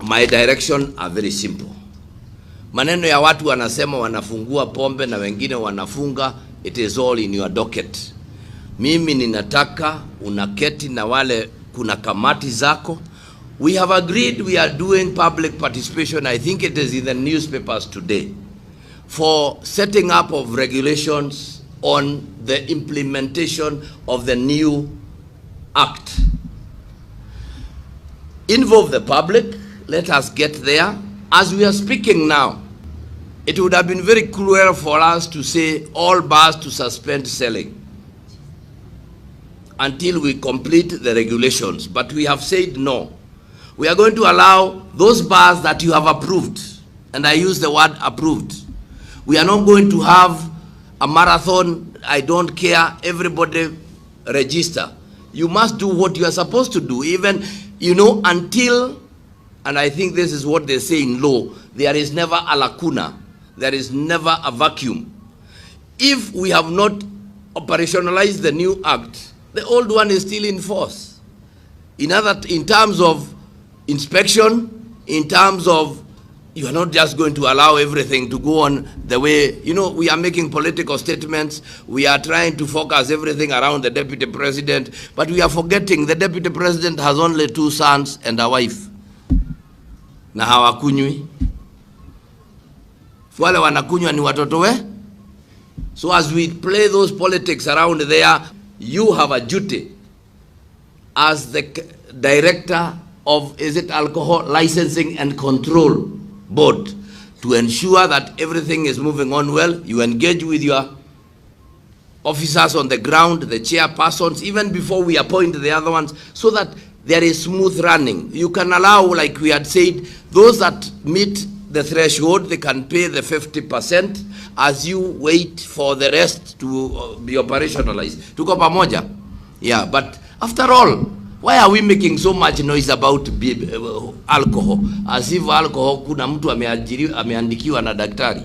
my direction are very simple. Maneno ya watu wanasema wanafungua pombe na wengine wanafunga, it is all in your docket. Mimi ninataka unaketi na wale, kuna kamati zako. We have agreed we are doing public participation, I think it is in the newspapers today, for setting up of regulations on the implementation of the new act. Involve the public, let us get there. As we are speaking now, it would have been very cruel for us to say all bars to suspend selling until we complete the regulations. But we have said no. We are going to allow those bars that you have approved, and I use the word approved. We are not going to have a marathon, I don't care, everybody register. You must do what you are supposed to do, even, you know, until, and I think this is what they say in law, there is never a lacuna, there is never a vacuum. If we have not operationalized the new act, the old one is still in force. In terms of inspection, in terms of, you are not just going to allow everything to go on the way, you know, we are making political statements, we are trying to focus everything around the deputy president, but we are forgetting the deputy president has only 2 sons and a wife. Na hawakunywi. Wale wanakunywa ni watoto we. So as we play those politics around there, you have a duty as the director of, is it Alcohol Licensing and Control Board, to ensure that everything is moving on well. You engage with your officers on the ground, the chairpersons, even before we appoint the other ones, so that there is smooth running. You can allow, like we had said, those that meet the threshold, they can pay the 50% as you wait for the rest to be operationalized. Tuko pamoja? Yeah, but after all, why are we making so much noise about alcohol? As if alcohol kuna mtu ameandikiwa na daktari.